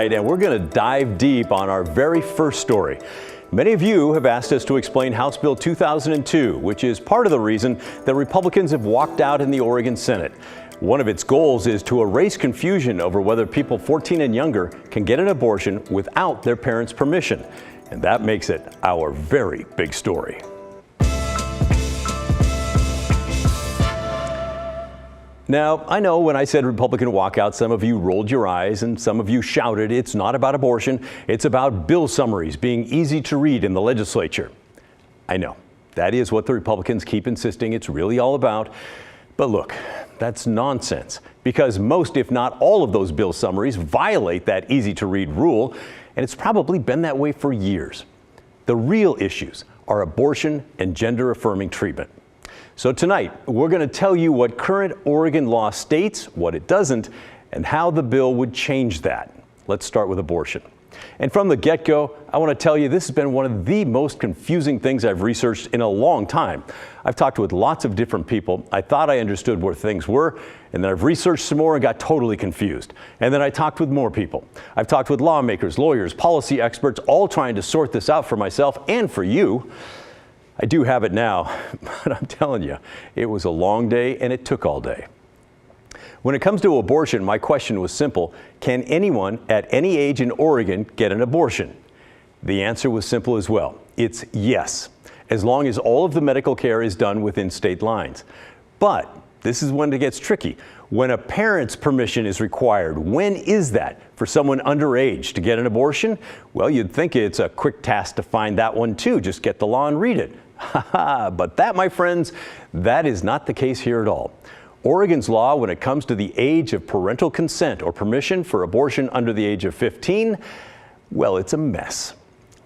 And we're going to dive deep on our very first story. Many of you have asked us to explain House Bill 2002, which is part of the reason that Republicans have walked out in the Oregon Senate. One of its goals is to erase confusion over whether people 14 and younger can get an abortion without their parents' permission. And that makes it our very big story. Now, I know when I said Republican walkout, some of you rolled your eyes and some of you shouted it's not about abortion, it's about bill summaries being easy to read in the legislature. I know, that is what the Republicans keep insisting it's really all about. But look, that's nonsense, because most, if not all of those bill summaries violate that easy to read rule, and it's probably been that way for years. The real issues are abortion and gender-affirming treatment. So tonight, we're going to tell you what current Oregon law states, what it doesn't, and how the bill would change that. Let's start with abortion. And from the get-go, I want to tell you this has been one of the most confusing things I've researched in a long time. I've talked with lots of different people. I thought I understood where things were, and then I've researched some more and got totally confused. And then I talked with more people. I've talked with lawmakers, lawyers, policy experts, all trying to sort this out for myself and for you. I do have it now, but I'm telling you, it was a long day and it took all day. When it comes to abortion, my question was simple. Can anyone at any age in Oregon get an abortion? The answer was simple as well. It's yes, as long as all of the medical care is done within state lines. But this is when it gets tricky. When a parent's permission is required, when is that for someone underage to get an abortion? Well, you'd think it's a quick task to find that one too. Just get the law and read it. But that, my friends, that is not the case here at all. Oregon's law, when it comes to the age of parental consent or permission for abortion under the age of 15, well, it's a mess.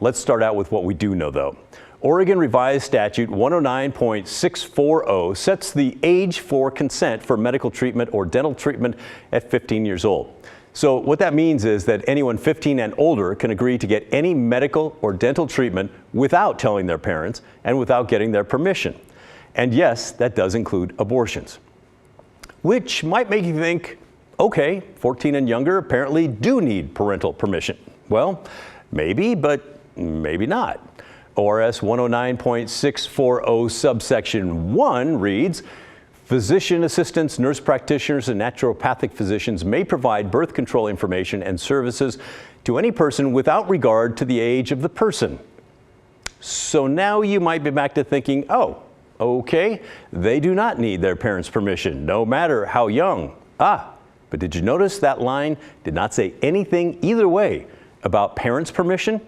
Let's start out with what we do know, though. Oregon Revised Statute 109.640 sets the age for consent for medical treatment or dental treatment at 15 years old. So what that means is that anyone 15 and older can agree to get any medical or dental treatment without telling their parents and without getting their permission. And yes, that does include abortions. Which might make you think, okay, 14 and younger apparently do need parental permission. Well, maybe, but maybe not. ORS 109.640 subsection 1 reads, physician assistants, nurse practitioners, and naturopathic physicians may provide birth control information and services to any person without regard to the age of the person. So now you might be back to thinking, oh, okay, they do not need their parents' permission, no matter how young. But did you notice that line did not say anything either way about parents' permission?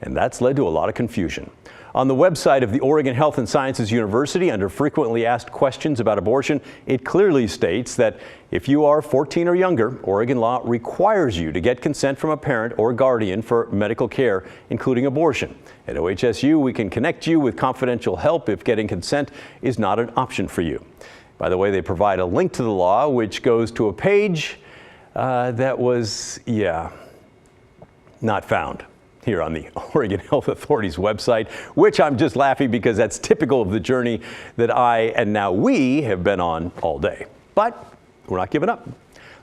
And that's led to a lot of confusion. On the website of the Oregon Health and Sciences University, under frequently asked questions about abortion, it clearly states that if you are 14 or younger, Oregon law requires you to get consent from a parent or guardian for medical care, including abortion. At OHSU, we can connect you with confidential help if getting consent is not an option for you. By the way, they provide a link to the law, which goes to a page that was, not found here on the Oregon Health Authority's website, which I'm just laughing because that's typical of the journey that I and now we have been on all day. But we're not giving up.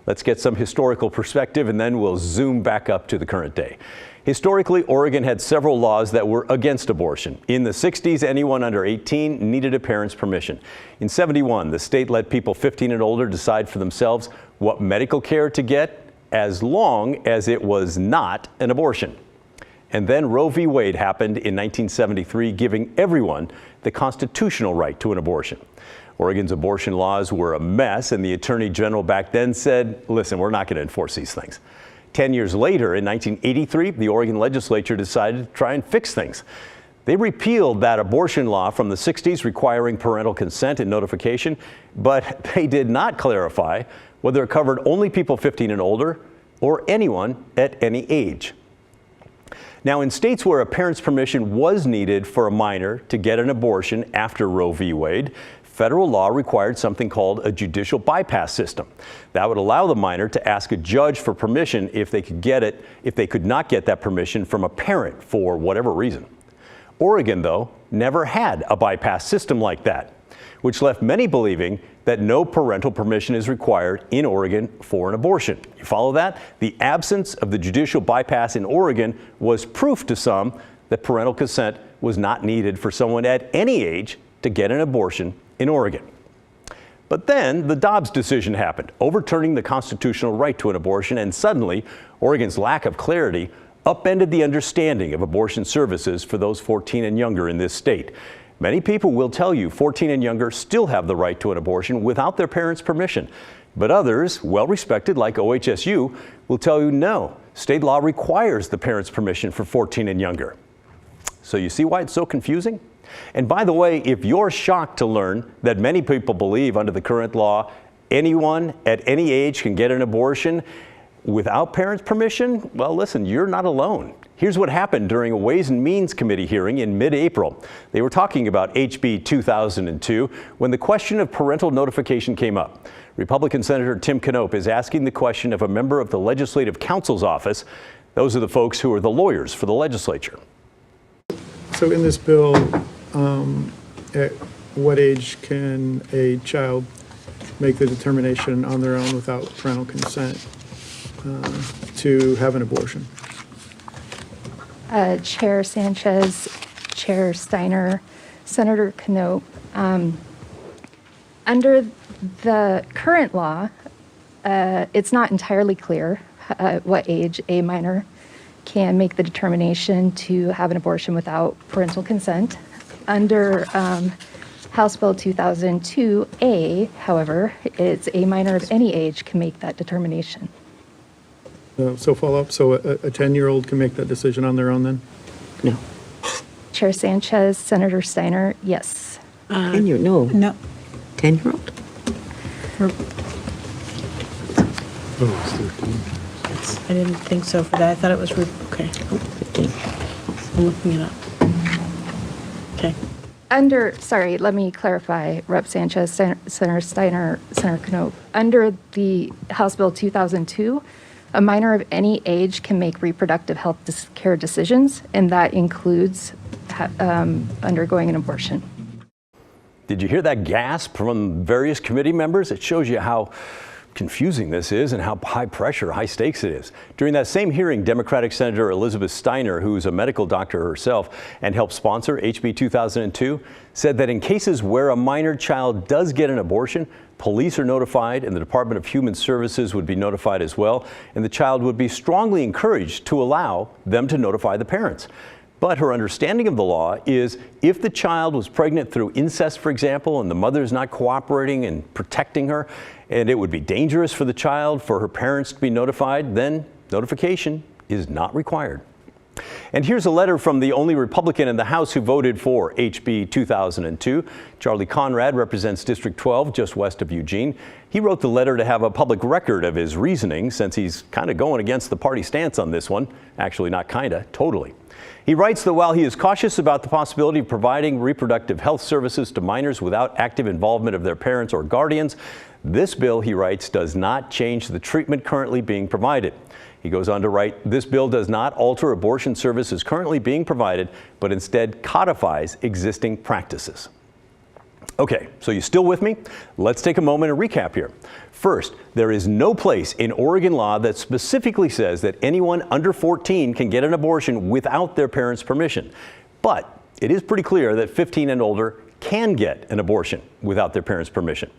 Let's get some historical perspective and then we'll zoom back up to the current day. Historically, Oregon had several laws that were against abortion. In the 60s, anyone under 18 needed a parent's permission. In 71, the state let people 15 and older decide for themselves what medical care to get as long as it was not an abortion. And then Roe v. Wade happened in 1973, giving everyone the constitutional right to an abortion. Oregon's abortion laws were a mess, and the Attorney General back then said, listen, we're not going to enforce these things. 10 years later, in 1983, the Oregon legislature decided to try and fix things. They repealed that abortion law from the 60s requiring parental consent and notification, but they did not clarify whether it covered only people 15 and older or anyone at any age. Now, in states where a parent's permission was needed for a minor to get an abortion after Roe v. Wade, federal law required something called a judicial bypass system. That would allow the minor to ask a judge for permission if they could not get that permission from a parent for whatever reason. Oregon, though, never had a bypass system like that, which left many believing that no parental permission is required in Oregon for an abortion. You follow that? The absence of the judicial bypass in Oregon was proof to some that parental consent was not needed for someone at any age to get an abortion in Oregon. But then the Dobbs decision happened, overturning the constitutional right to an abortion, and suddenly Oregon's lack of clarity upended the understanding of abortion services for those 14 and younger in this state. Many people will tell you 14 and younger still have the right to an abortion without their parents' permission. But others, well-respected like OHSU, will tell you no, state law requires the parents' permission for 14 and younger. So you see why it's so confusing? And by the way, if you're shocked to learn that many people believe under the current law, anyone at any age can get an abortion without parents' permission, well, listen, you're not alone. Here's what happened during a Ways and Means Committee hearing in mid-April. They were talking about HB 2002 when the question of parental notification came up. Republican Senator Tim Knopp is asking the question of a member of the Legislative Counsel's office. Those are the folks who are the lawyers for the legislature. So in this bill, at what age can a child make the determination on their own without parental consent to have an abortion? Chair Sanchez, Chair Steiner, Senator Knopp. Under the current law, it's not entirely clear what age a minor can make the determination to have an abortion without parental consent. Under House Bill 2002A, however, it's a minor of any age can make that determination. So follow up, so a 10-year-old can make that decision on their own then? No. Chair Sanchez, Senator Steiner, yes. 10-year, no. No. 10-year-old? I didn't think so for that. I thought it was, okay. 15. I'm looking it up. Okay. Sorry, let me clarify, Rep. Sanchez, Senator Steiner, Senator Knopp. Under the House Bill 2002, a minor of any age can make reproductive health care decisions, and that includes undergoing an abortion. Did you hear that gasp from various committee members? It shows you how confusing this is and how high pressure, high stakes it is. During that same hearing, Democratic Senator Elizabeth Steiner, who's a medical doctor herself and helped sponsor HB 2002, said that in cases where a minor child does get an abortion, police are notified and the Department of Human Services would be notified as well, and the child would be strongly encouraged to allow them to notify the parents. But her understanding of the law is if the child was pregnant through incest, for example, and the mother's not cooperating and protecting her, and it would be dangerous for the child for her parents to be notified, then notification is not required. And here's a letter from the only Republican in the House who voted for HB 2002. Charlie Conrad represents District 12, just west of Eugene. He wrote the letter to have a public record of his reasoning since he's kind of going against the party stance on this one. Actually, not kinda, totally. He writes that while he is cautious about the possibility of providing reproductive health services to minors without active involvement of their parents or guardians, this bill, he writes, does not change the treatment currently being provided. He goes on to write, this bill does not alter abortion services currently being provided, but instead codifies existing practices. Okay, so you still with me? Let's take a moment and recap here. First, there is no place in Oregon law that specifically says that anyone under 14 can get an abortion without their parents' permission. But it is pretty clear that 15 and older can get an abortion without their parents' permission.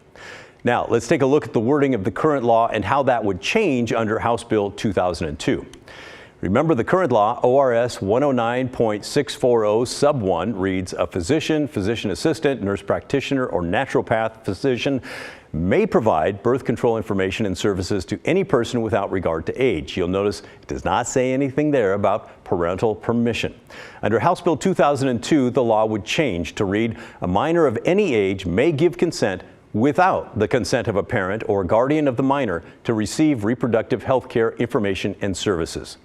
Now, let's take a look at the wording of the current law and how that would change under House Bill 2002. Remember, the current law, ORS 109.640 sub 1, reads, a physician, physician assistant, nurse practitioner, or naturopath physician may provide birth control information and services to any person without regard to age. You'll notice it does not say anything there about parental permission. Under House Bill 2002, the law would change to read, a minor of any age may give consent without the consent of a parent or guardian of the minor to receive reproductive health care information and services.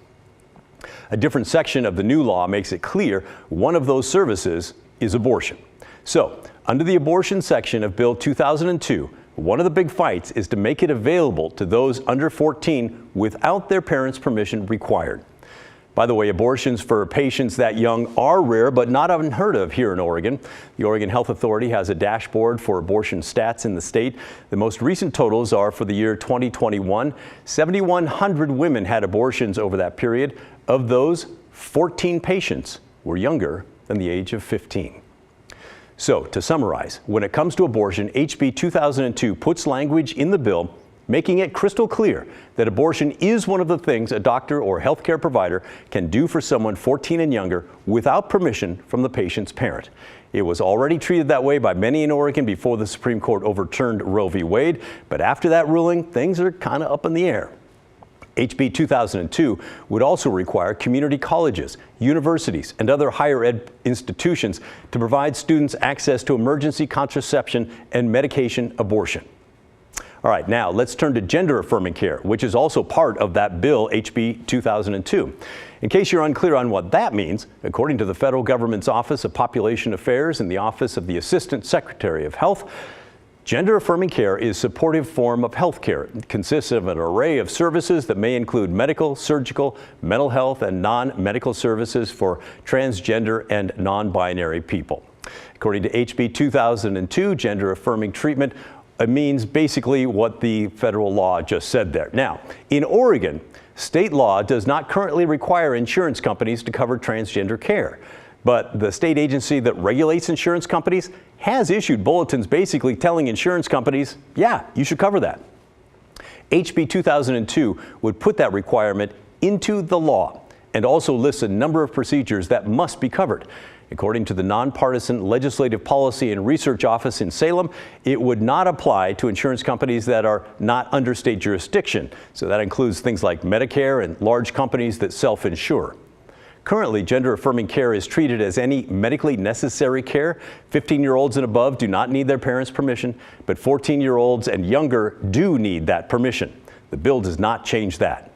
A different section of the new law makes it clear one of those services is abortion. So, under the abortion section of Bill 2002, one of the big fights is to make it available to those under 14 without their parents' permission required. By the way, abortions for patients that young are rare but not unheard of here in Oregon. The Oregon Health Authority has a dashboard for abortion stats in the state. The most recent totals are for the year 2021. 7,100 women had abortions over that period. Of those, 14 patients were younger than the age of 15. So, to summarize, when it comes to abortion, HB 2002 puts language in the bill making it crystal clear that abortion is one of the things a doctor or healthcare provider can do for someone 14 and younger without permission from the patient's parent. It was already treated that way by many in Oregon before the Supreme Court overturned Roe v. Wade, but after that ruling, things are kind of up in the air. HB 2002 would also require community colleges, universities, and other higher ed institutions to provide students access to emergency contraception and medication abortion. All right, now let's turn to gender-affirming care, which is also part of that bill, HB 2002. In case you're unclear on what that means, according to the federal government's Office of Population Affairs and the Office of the Assistant Secretary of Health, gender-affirming care is a supportive form of health care. It consists of an array of services that may include medical, surgical, mental health, and non-medical services for transgender and non-binary people. According to HB 2002, gender-affirming treatment means basically what the federal law just said there. Now, in Oregon, state law does not currently require insurance companies to cover transgender care. But the state agency that regulates insurance companies has issued bulletins basically telling insurance companies, yeah, you should cover that. HB 2002 would put that requirement into the law and also lists a number of procedures that must be covered. According to the Nonpartisan Legislative Policy and Research Office in Salem, it would not apply to insurance companies that are not under state jurisdiction. So that includes things like Medicare and large companies that self-insure. Currently, gender-affirming care is treated as any medically necessary care. 15-year-olds and above do not need their parents' permission, but 14-year-olds and younger do need that permission. The bill does not change that.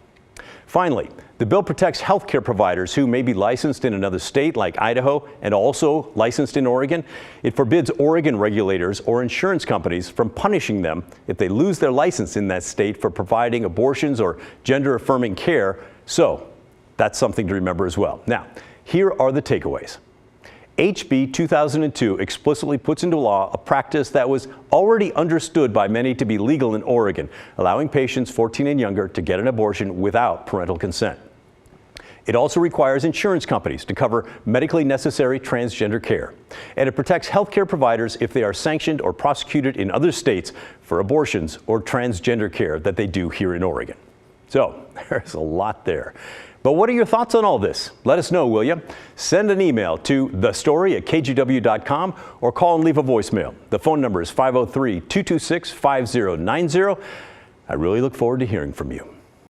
Finally, the bill protects healthcare providers who may be licensed in another state like Idaho and also licensed in Oregon. It forbids Oregon regulators or insurance companies from punishing them if they lose their license in that state for providing abortions or gender-affirming care. So that's something to remember as well. Now, here are the takeaways. HB 2002 explicitly puts into law a practice that was already understood by many to be legal in Oregon, allowing patients 14 and younger to get an abortion without parental consent. It also requires insurance companies to cover medically necessary transgender care. And it protects healthcare providers if they are sanctioned or prosecuted in other states for abortions or transgender care that they do here in Oregon. So there's a lot there. But what are your thoughts on all this? Let us know, will you? Send an email to thestory@kgw.com or call and leave a voicemail. The phone number is 503-226-5090. I really look forward to hearing from you.